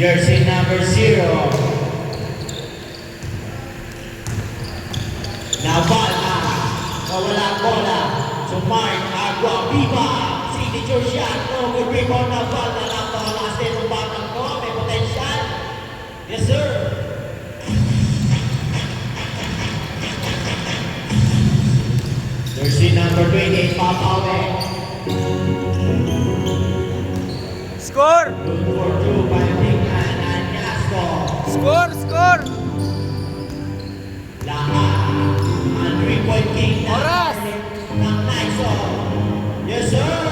Jersey number 0. Navala, nawala ang bola. So Mark Aguaviva, signature shot. No good rebound. Navala, napakalakas din ng batang ko. May potential. Yes sir. Jersey number 28, Papawe. Score! 2-4-2, Palindigan, Anyasco. Score! Lahat, ang 3-point king na Oras! ng Nixon. Yes sir!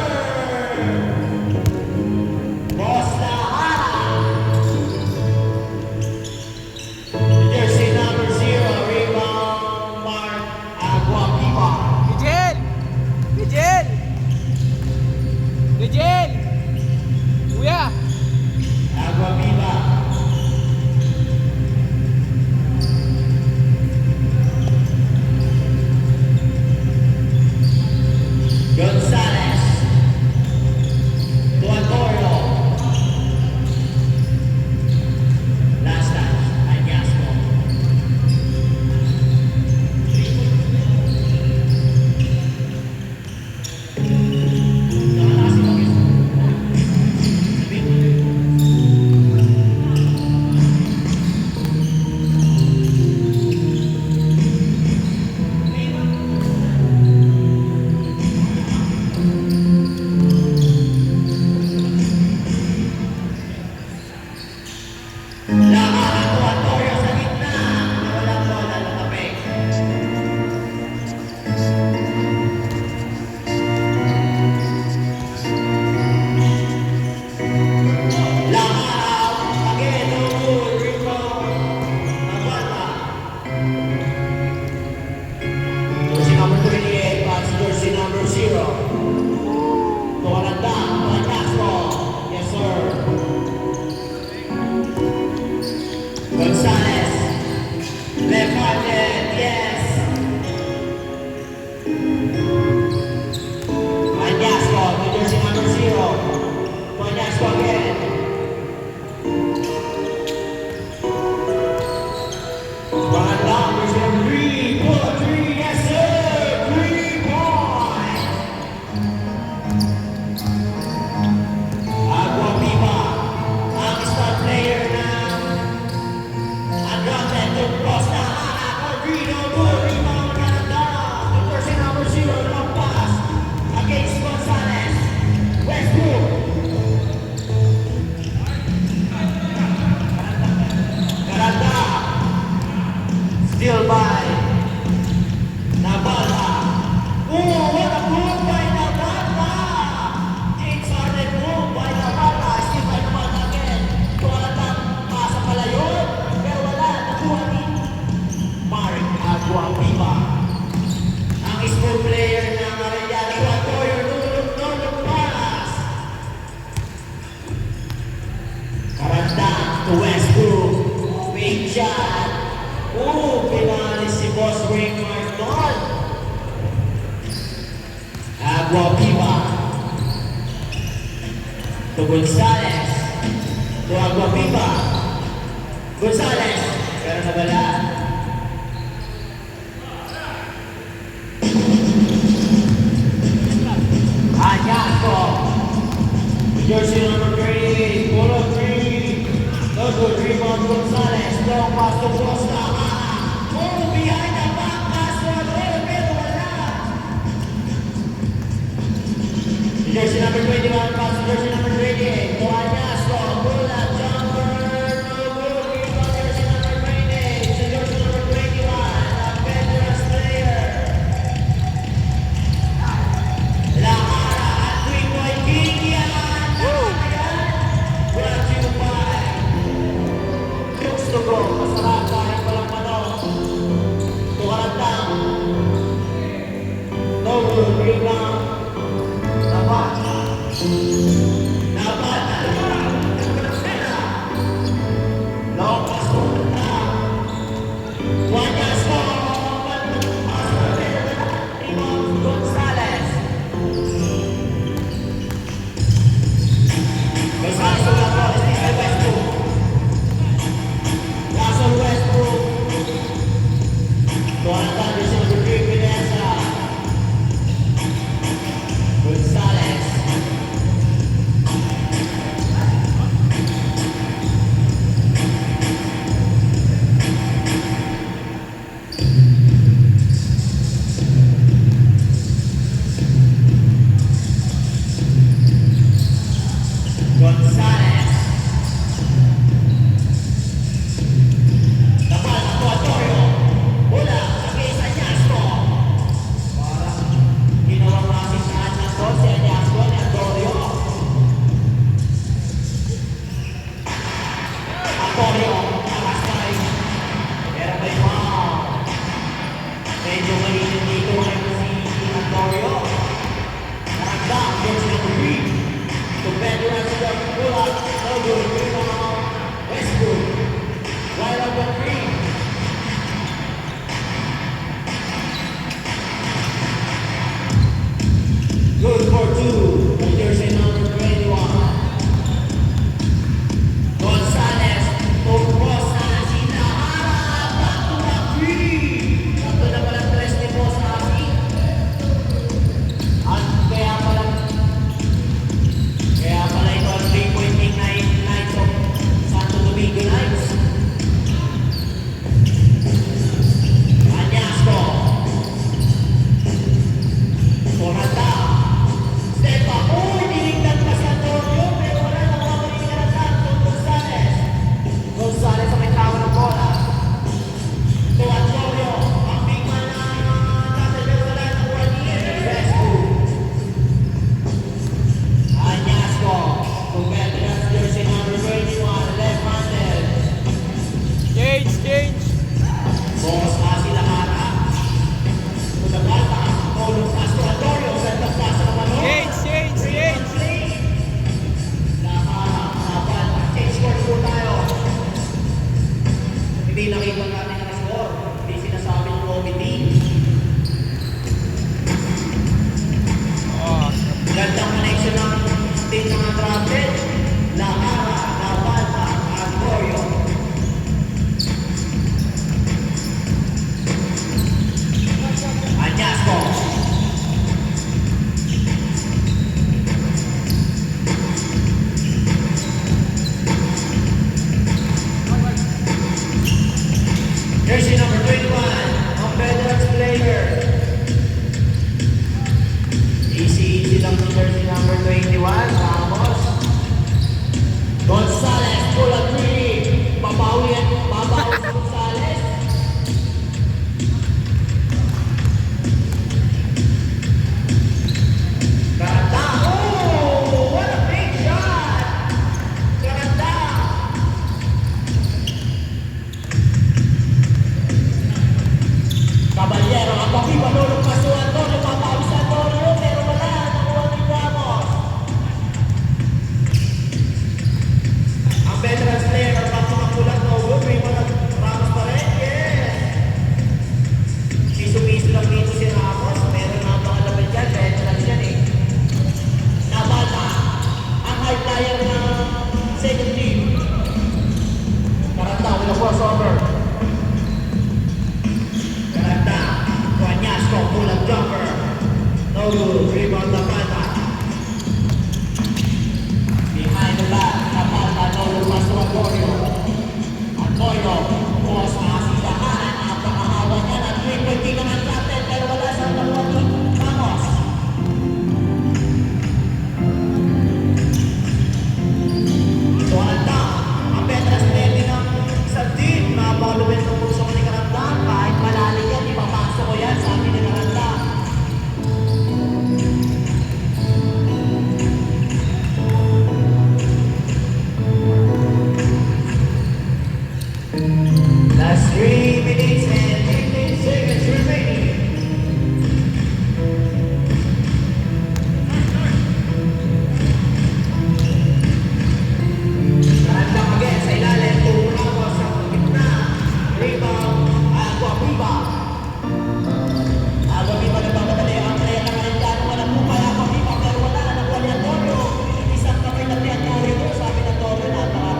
Boss lahat! Jersey number 0, rebound, Mark Aguaviva. Rigel! Kuya! Aguaviva. Gonzalez. Tuatorio. Last touch. Anyasco. Tuatorio sa gitna. Nawalang bola ng tapik. Lahat. Again, no good. Rebound. Navala. Jersey number 28, pass jersey number 0. Tuwalanda, Anyasco. Yes sir. Gonzalez, left-handed, yes. Anyasco, New Jersey number 0. Anyasco again. Tuwalanda, jersey number 3. Pull up 3, yes sir. 3 points. Aguaviva, ang star player ng undrafted to Costa Rodrigo, good rebound, Canada. The jersey number 0, long pass against Gonzalez. Westbrook. Canada. Still by Navala. Oh, what a move by Navala. James Harden move by Navala. Still by Navala again. Tuwalatang pasa pala yun. Pero wala, nakuha ni Mark Aguaviva. Ang small player ng Arellano. Tuatorio, nulog pass. Karandang to Westbrook. Big shot. Oh, pinalis si Boss Raymond doon. Aguaviva. To Gonzalez. To Aguaviva. Gonzalez. Pero nabala. Anyasco. Jersey number 38. Pull up 3. No good rebound. Gonzalez. Long pass to Costa. Oh, behind the back pass. Pero wala. Jersey number 21. Pass to jersey number 28. To Anyasco. Pull up jumper. No good rebound. Jersey number 28. To jersey number 21. A veteran player. Lahara at 3-point king yan. Brought to you by Gusto ko, masarap kahit walang manok. Tukarandang. No good rebound. Nabat. Antonio, nakasay. Pero may wow. Medyo mainit dito ngayon si Antonio. Nakagda, against number 3. To veteran sila Pula, no good. Rebound, Westbrook. Right on the 3. Good for 2. Jersey number 21. Gonzalez, Ocros na sinaharap. Back to back 3. Sakto na pala 3 ni Boss Asi. At kaya pala ito ang 3-point king Knights of Santo Domingo Knights. Anyasco. Corrata. Step up. Uy, dinigdan pa si Antonio, pero wala na mawawali ka na lang kung Gonzalez. Gonzalez ang may tawa ng bola. To Antonio, ang big man na natin, pero wala na nakuha niya. Westbrook. Anyasco. To veterans jersey number 21, left-handed. Change. Boss Asi Lahara. To the bata. Tulong pass to Antonio. Send the pass naman. Change. Change course po tayo. Hindi nakita natin ang score. Hindi sinasabi ng committee. Oh, Gandang connection ng team mga drafted. Lahara, Navalta, Antonio. Anyasco. Jersey number 21, ang veterans player. Easy lang yung jersey number 21, Ramos. Gonzalez, pull up 3. Babawi si Gonzalez. Garanda. Oh, what a big shot. Garanda. Caballero, ang baki panulong pa si Antonio, papawi sa Antonio, pero wala, nakuha ni Ramos. Ang veterans player, ang baki makulat, no good, may mga Ramos pa rin, yes. Piso-piso lang dito si Ramos, meron na mga laban dyan, veterans yan eh. Nabata, ang high flyer ng second team. Karanta, with a crossover. Karanta, Anyasco, pull-up jumper. No good, rebound Napata. Behind the back, Napata, no good, pass to Antonio. Antonio, boss na si Dahan. Napakahawa niya na 3-point king naman captain, pero wala sa nakuha ni Ramos. Ito Karanta, ang veterans player din ng isang team. Napakalupin ng puso ni Karanta. Kahit malalim yan, ipapasok ko yan, sabi ni Karanta. Last 3 minutes.